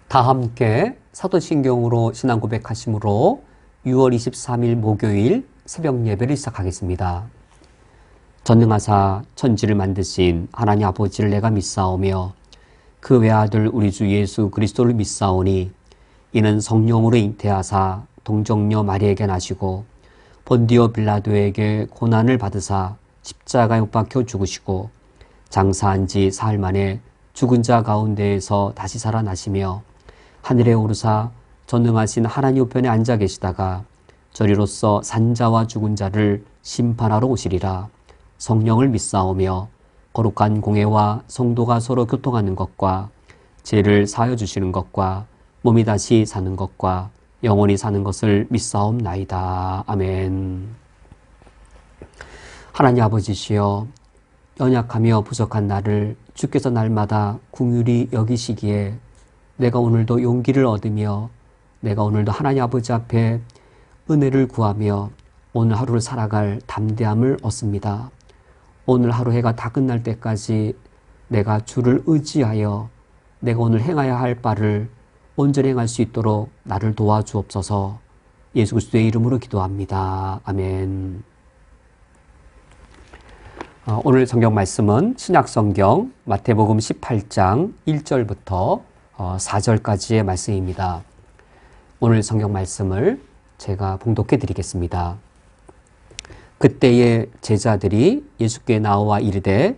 다 함께 사도신경으로 신앙 고백하심으로 6월 23일 목요일 새벽 예배를 시작하겠습니다. 전능하사 천지를 만드신 하나님 아버지를 내가 믿사오며 그 외아들 우리 주 예수 그리스도를 믿사오니 이는 성령으로 잉태하사 동정녀 마리에게 나시고 본디오 빌라도에게 고난을 받으사 십자가에 못 박혀 죽으시고 장사한 지 사흘 만에 죽은 자 가운데에서 다시 살아나시며 하늘에 오르사 전능하신 하나님 우편에 앉아 계시다가 저리로서 산자와 죽은 자를 심판하러 오시리라. 성령을 믿사오며 거룩한 공회와 성도가 서로 교통하는 것과 죄를 사하여 주시는 것과 몸이 다시 사는 것과 영원히 사는 것을 믿사옵나이다. 아멘. 하나님 아버지시여, 연약하며 부족한 나를 주께서 날마다 긍휼히 여기시기에 내가 오늘도 용기를 얻으며 내가 오늘도 하나님 아버지 앞에 은혜를 구하며 오늘 하루를 살아갈 담대함을 얻습니다. 오늘 하루 해가 다 끝날 때까지 내가 주를 의지하여 내가 오늘 행해야 할 바를 온전히 행할 수 있도록 나를 도와주옵소서. 예수 그리스도의 이름으로 기도합니다. 아멘. 오늘 성경 말씀은 신약성경 마태복음 18장 1절부터 4절까지의 말씀입니다. 오늘 성경 말씀을 제가 봉독해 드리겠습니다. 그때의 제자들이 예수께 나와 이르되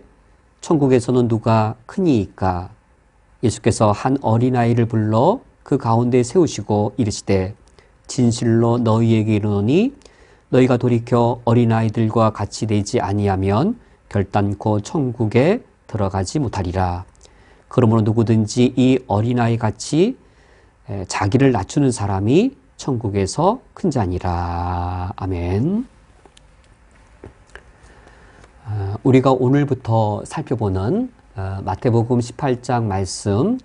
천국에서는 누가 크니이까? 예수께서 한 어린아이를 불러 그 가운데 세우시고 이르시되 진실로 너희에게 이르노니 너희가 돌이켜 어린아이들과 같이 되지 아니하면 결단코 천국에 들어가지 못하리라. 그러므로 누구든지 이 어린아이 같이 자기를 낮추는 사람이 천국에서 큰 자니라. 아멘. 우리가 오늘부터 살펴보는 마태복음 18장 말씀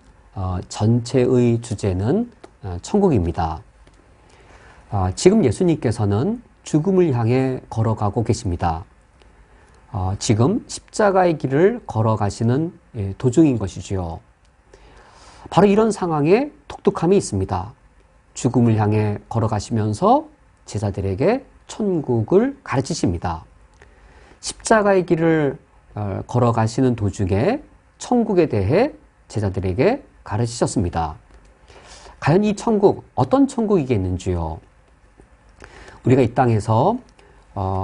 전체의 주제는 천국입니다. 지금 예수님께서는 죽음을 향해 걸어가고 계십니다. 지금 십자가의 길을 걸어가시는 도중인 것이지요. 바로 이런 상황에 독특함이 있습니다. 죽음을 향해 걸어가시면서 제자들에게 천국을 가르치십니다. 십자가의 길을 걸어가시는 도중에 천국에 대해 제자들에게 가르치셨습니다. 과연 이 천국, 어떤 천국이겠는지요? 우리가 이 땅에서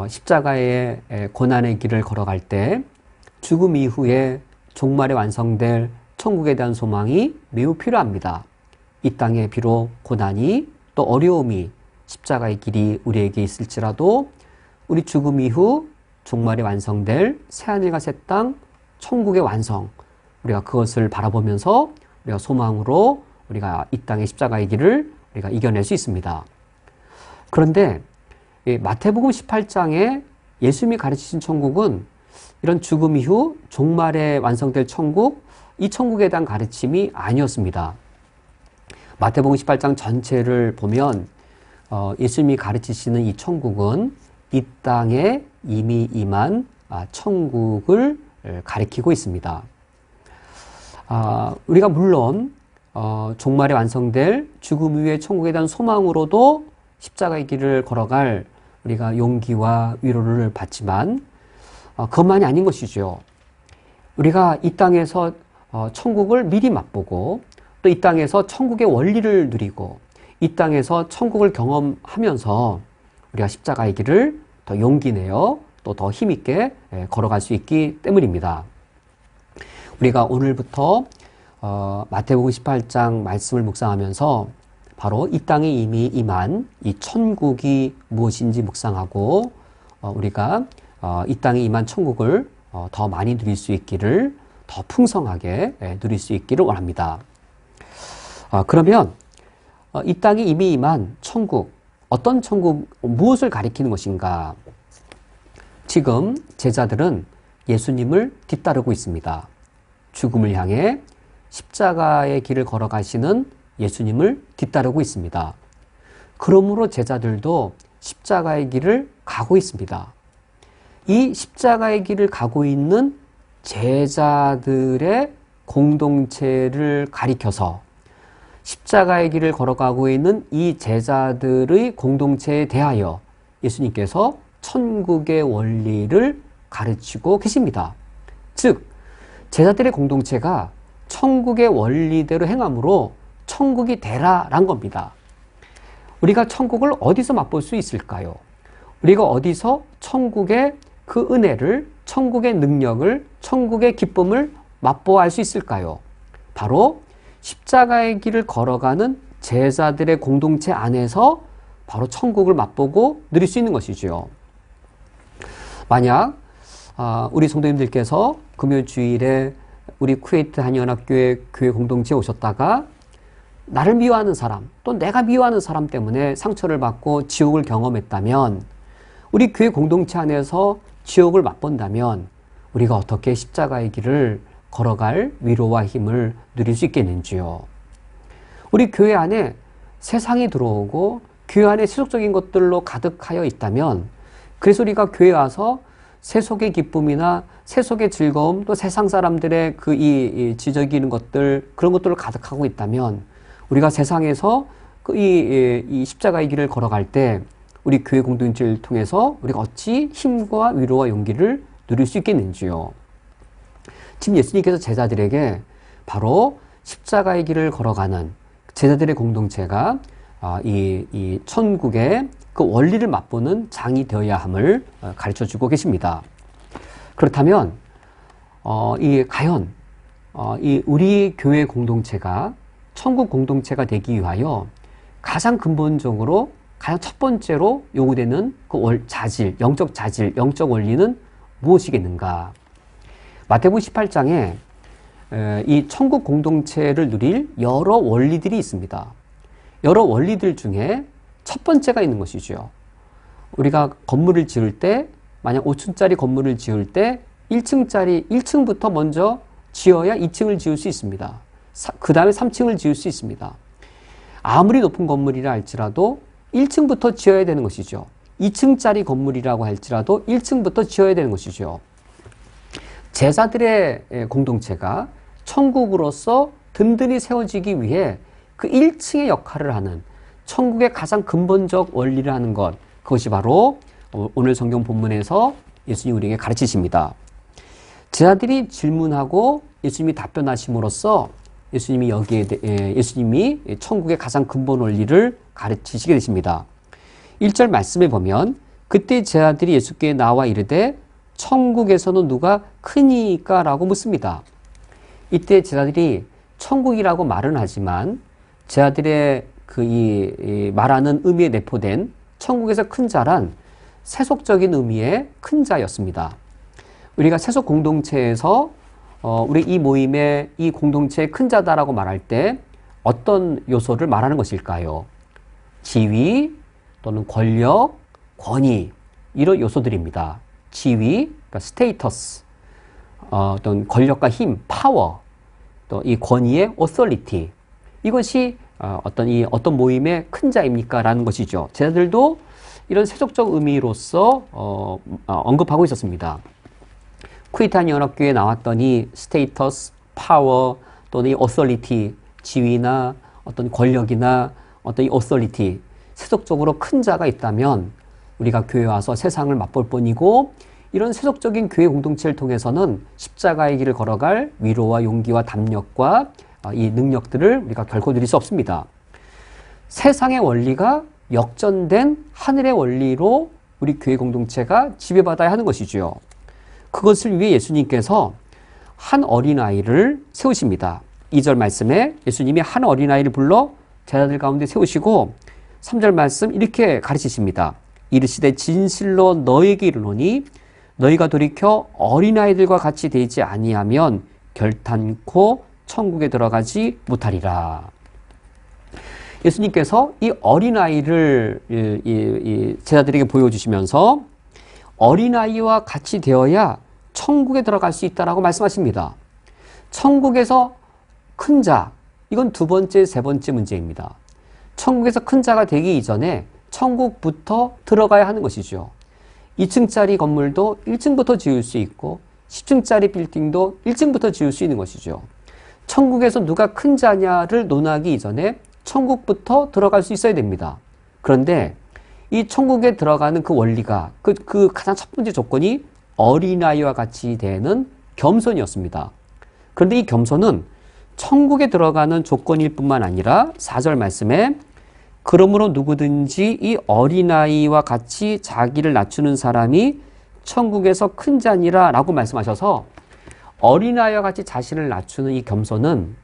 십자가의 고난의 길을 걸어갈 때 죽음 이후에 종말에 완성될 천국에 대한 소망이 매우 필요합니다. 이 땅에 비록 고난이 또 어려움이 십자가의 길이 우리에게 있을지라도 우리 죽음 이후 종말에 완성될 새하늘과 새 땅 천국의 완성, 우리가 그것을 바라보면서 우리가 소망으로 우리가 이 땅의 십자가의 길을 우리가 이겨낼 수 있습니다. 그런데 마태복음 18장에 예수님이 가르치신 천국은 이런 죽음 이후 종말에 완성될 천국, 이 천국에 대한 가르침이 아니었습니다. 마태복음 18장 전체를 보면 예수님이 가르치시는 이 천국은 이 땅에 이미 임한 천국을 가리키고 있습니다. 우리가 물론 종말에 완성될 죽음 이후의 천국에 대한 소망으로도 십자가의 길을 걸어갈 우리가 용기와 위로를 받지만 그것만이 아닌 것이죠. 우리가 이 땅에서 천국을 미리 맛보고 또 이 땅에서 천국의 원리를 누리고 이 땅에서 천국을 경험하면서 우리가 십자가의 길을 더 용기 내어 또 더 힘있게 걸어갈 수 있기 때문입니다. 우리가 오늘부터 마태복음 18장 말씀을 묵상하면서 바로 이 땅에 이미 임한 이 천국이 무엇인지 묵상하고 우리가 이 땅에 임한 천국을 더 많이 누릴 수 있기를, 더 풍성하게 누릴 수 있기를 원합니다. 그러면 이 땅에 이미 임한 천국, 어떤 천국, 무엇을 가리키는 것인가? 지금 제자들은 예수님을 뒤따르고 있습니다. 죽음을 향해 십자가의 길을 걸어가시는 예수님을 뒤따르고 있습니다. 그러므로 제자들도 십자가의 길을 가고 있습니다. 이 십자가의 길을 가고 있는 제자들의 공동체를 가리켜서 십자가의 길을 걸어가고 있는 이 제자들의 공동체에 대하여 예수님께서 천국의 원리를 가르치고 계십니다. 즉, 제자들의 공동체가 천국의 원리대로 행함으로 천국이 되라란 겁니다. 우리가 천국을 어디서 맛볼 수 있을까요? 우리가 어디서 천국의 그 은혜를, 천국의 능력을, 천국의 기쁨을 맛보아 알 수 있을까요? 바로 십자가의 길을 걸어가는 제자들의 공동체 안에서 바로 천국을 맛보고 누릴 수 있는 것이죠. 만약 우리 성도님들께서 금요 주일에 우리 쿠웨이트 한인연합교회 교회 공동체에 오셨다가 나를 미워하는 사람, 또 내가 미워하는 사람 때문에 상처를 받고 지옥을 경험했다면, 우리 교회 공동체 안에서 지옥을 맛본다면 우리가 어떻게 십자가의 길을 걸어갈 위로와 힘을 누릴 수 있겠는지요. 우리 교회 안에 세상이 들어오고 교회 안에 세속적인 것들로 가득하여 있다면, 그래서 우리가 교회 와서 세속의 기쁨이나 세속의 즐거움, 또 세상 사람들의 그 이 지적이는 것들, 그런 것들로 가득하고 있다면, 우리가 세상에서 이 십자가의 길을 걸어갈 때 우리 교회 공동체를 통해서 우리가 어찌 힘과 위로와 용기를 누릴 수 있겠는지요. 지금 예수님께서 제자들에게 바로 십자가의 길을 걸어가는 제자들의 공동체가 이 천국의 그 원리를 맛보는 장이 되어야 함을 가르쳐주고 계십니다. 그렇다면 과연 이 우리 교회 공동체가 천국 공동체가 되기 위하여 가장 근본적으로, 가장 첫 번째로 요구되는 그 자질, 영적 자질, 영적 원리는 무엇이겠는가? 마태복음 18장에 이 천국 공동체를 누릴 여러 원리들이 있습니다. 여러 원리들 중에 첫 번째가 있는 것이죠. 우리가 건물을 지을 때, 만약 5층짜리 건물을 지을 때 1층부터 먼저 지어야 2층을 지을 수 있습니다. 그 다음에 3층을 지을 수 있습니다. 아무리 높은 건물이라 할지라도 1층부터 지어야 되는 것이죠. 2층짜리 건물이라고 할지라도 1층부터 지어야 되는 것이죠. 제자들의 공동체가 천국으로서 든든히 세워지기 위해 그 1층의 역할을 하는, 천국의 가장 근본적 원리를 하는 것, 그것이 바로 오늘 성경 본문에서 예수님이 우리에게 가르치십니다. 제자들이 질문하고 예수님이 답변하심으로써 예수님이 천국의 가장 근본 원리를 가르치시게 되십니다. 1절 말씀에 보면, 그때 제자들이 예수께 나와 이르되 천국에서는 누가 크니까? 라고 묻습니다. 이때 제자들이 천국이라고 말은 하지만 제자들의 이 말하는 의미에 내포된 천국에서 큰 자란 세속적인 의미의 큰 자였습니다. 우리가 세속 공동체에서 우리 이 모임의 이 공동체의 큰 자다라고 말할 때 어떤 요소를 말하는 것일까요? 지위 또는 권력, 권위, 이런 요소들입니다. 지위, 그러니까 스테이터스, 어떤 권력과 힘, 파워, 또 이 권위의 authority, 이것이 어떤 모임의 큰 자입니까? 라는 것이죠. 제자들도 이런 세속적 의미로서 언급하고 있었습니다. 쿠웨이트 한인연합교회에 나왔더니 스테이터스, 파워, 또는 이 authority, 지위나 어떤 권력이나 어떤 이 authority, 세속적으로 큰 자가 있다면 우리가 교회 와서 세상을 맛볼 뿐이고, 이런 세속적인 교회 공동체를 통해서는 십자가의 길을 걸어갈 위로와 용기와 담력과 이 능력들을 우리가 결코 누릴 수 없습니다. 세상의 원리가 역전된 하늘의 원리로 우리 교회 공동체가 지배받아야 하는 것이지요. 그것을 위해 예수님께서 한 어린아이를 세우십니다. 2절 말씀에 예수님이 한 어린아이를 불러 제자들 가운데 세우시고 3절 말씀 이렇게 가르치십니다. 이르시되 진실로 너희에게 이르노니 너희가 돌이켜 어린아이들과 같이 되지 아니하면 결탄코 천국에 들어가지 못하리라. 예수님께서 이 어린아이를 제자들에게 보여주시면서 어린아이와 같이 되어야 천국에 들어갈 수 있다라고 말씀하십니다. 천국에서 큰 자, 이건 두 번째, 세 번째 문제입니다. 천국에서 큰 자가 되기 이전에 천국부터 들어가야 하는 것이죠. 2층짜리 건물도 1층부터 지을 수 있고 10층짜리 빌딩도 1층부터 지을 수 있는 것이죠. 천국에서 누가 큰 자냐를 논하기 이전에 천국부터 들어갈 수 있어야 됩니다. 그런데 이 천국에 들어가는 그 원리가 그 가장 첫 번째 조건이 어린아이와 같이 되는 겸손이었습니다. 그런데 이 겸손은 천국에 들어가는 조건일 뿐만 아니라 4절 말씀에 그러므로 누구든지 이 어린아이와 같이 자기를 낮추는 사람이 천국에서 큰 자니라 라고 말씀하셔서 어린아이와 같이 자신을 낮추는 이 겸손은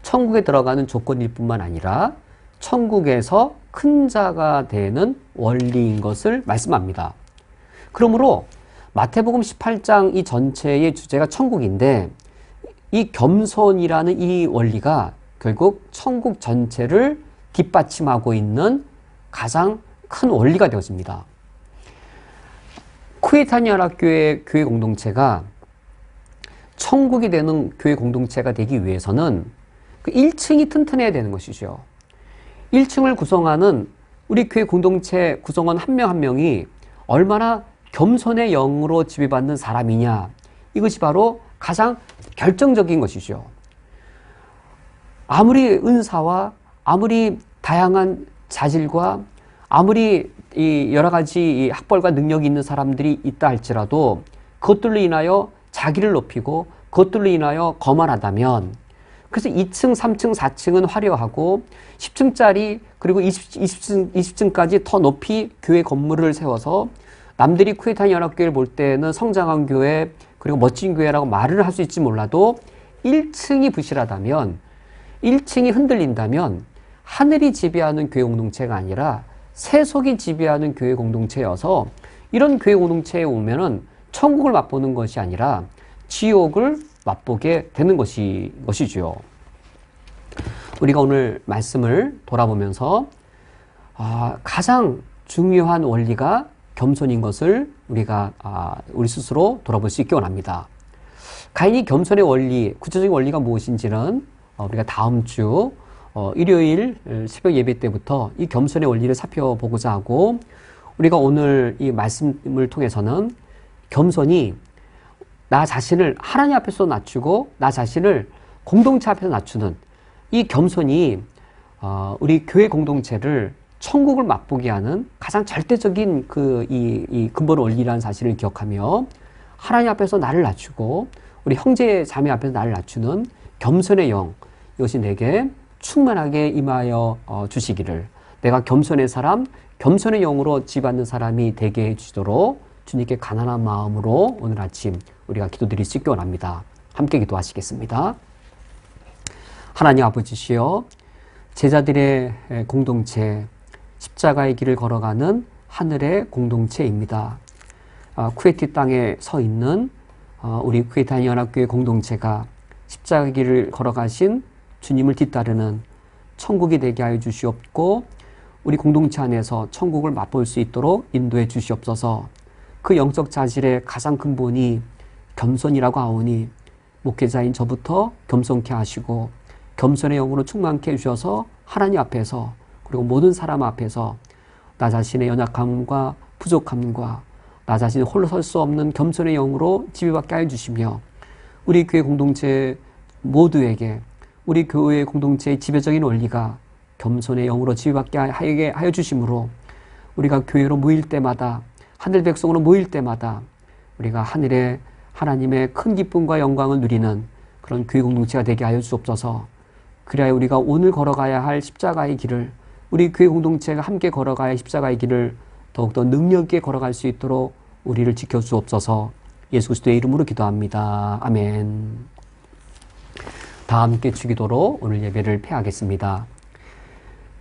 천국에 들어가는 조건일 뿐만 아니라 천국에서 큰 자가 되는 원리인 것을 말씀합니다. 그러므로 마태복음 18장 이 전체의 주제가 천국인데 이 겸손이라는 이 원리가 결국 천국 전체를 뒷받침하고 있는 가장 큰 원리가 되었습니다. 쿠에타니 연합교회 교회 공동체가 천국이 되는 교회 공동체가 되기 위해서는 그 1층이 튼튼해야 되는 것이죠. 1층을 구성하는 우리 교회 공동체 구성원 한 명 한 명이 얼마나 겸손의 영으로 지배받는 사람이냐, 이것이 바로 가장 결정적인 것이죠. 아무리 은사와 아무리 다양한 자질과 아무리 이 여러 가지 학벌과 능력이 있는 사람들이 있다 할지라도 그것들로 인하여 자기를 높이고 그것들로 인하여 거만하다면, 그래서 2층, 3층, 4층은 화려하고 10층짜리 그리고 20층까지 더 높이 교회 건물을 세워서 남들이 쿠에타니 연합교회를 볼 때는 성장한 교회 그리고 멋진 교회라고 말을 할 수 있지 몰라도 1층이 부실하다면, 1층이 흔들린다면 하늘이 지배하는 교회 공동체가 아니라 세속이 지배하는 교회 공동체여서 이런 교회 공동체에 오면은 천국을 맛보는 것이 아니라 지옥을 맛보게 되는 것이지요. 우리가 오늘 말씀을 돌아보면서 가장 중요한 원리가 겸손인 것을 우리가 우리 스스로 돌아볼 수 있기 원합니다. 가인이 겸손의 원리, 구체적인 원리가 무엇인지는 우리가 다음 주 일요일 새벽 예배 때부터 이 겸손의 원리를 살펴보고자 하고, 우리가 오늘 이 말씀을 통해서는 겸손이 나 자신을 하나님 앞에서 낮추고 나 자신을 공동체 앞에서 낮추는 이 겸손이 우리 교회 공동체를 천국을 맛보게 하는 가장 절대적인 이 근본 원리라는 사실을 기억하며, 하나님 앞에서 나를 낮추고 우리 형제 자매 앞에서 나를 낮추는 겸손의 영, 이것이 내게 충만하게 임하여 주시기를, 내가 겸손의 사람, 겸손의 영으로 지받는 사람이 되게 해주시도록 주님께 가난한 마음으로 오늘 아침 우리가 기도드릴 수 있기 원합니다. 함께 기도하시겠습니다. 하나님 아버지시여, 제자들의 공동체, 십자가의 길을 걸어가는 하늘의 공동체입니다. 쿠웨이트 땅에 서 있는 우리 쿠웨이트 연합교회 공동체가 십자가의 길을 걸어가신 주님을 뒤따르는 천국이 되게 하여 주시옵고, 우리 공동체 안에서 천국을 맛볼 수 있도록 인도해 주시옵소서. 그 영적 자질의 가장 근본이 겸손이라고 하오니 목회자인 저부터 겸손케 하시고 겸손의 영으로 충만케 해주셔서 하나님 앞에서 그리고 모든 사람 앞에서 나 자신의 연약함과 부족함과 나 자신이 홀로 설 수 없는 겸손의 영으로 지배받게 하여 주시며, 우리 교회 공동체 모두에게 우리 교회 공동체의 지배적인 원리가 겸손의 영으로 지배받게 하여 주심으로 우리가 교회로 모일 때마다, 하늘 백성으로 모일 때마다 우리가 하늘의 하나님의 큰 기쁨과 영광을 누리는 그런 교회 공동체가 되게 하여 주옵소서. 그래야 우리가 오늘 걸어가야 할 십자가의 길을, 우리 교회 공동체가 함께 걸어가야 할 십자가의 길을 더욱더 능력 있게 걸어갈 수 있도록 우리를 지켜주옵소서. 예수 그리스도의 이름으로 기도합니다. 아멘. 다 함께 주기도로 오늘 예배를 폐하겠습니다.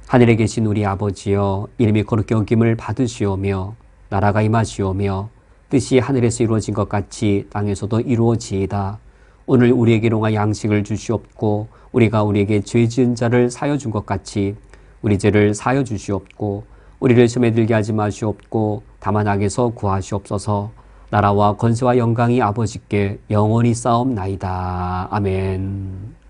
하늘에 계신 우리 아버지여, 이름이 거룩히 여김을 받으시오며 나라가 임하시오며 뜻이 하늘에서 이루어진 것 같이 땅에서도 이루어지이다. 오늘 우리에게 일용할 양식을 주시옵고 우리가 우리에게 죄 지은 자를 사여 준 것 같이 우리 죄를 사여 주시옵고 우리를 시험에 들게 하지 마시옵고 다만 악에서 구하시옵소서. 나라와 권세와 영광이 아버지께 영원히 싸움나이다. 아멘.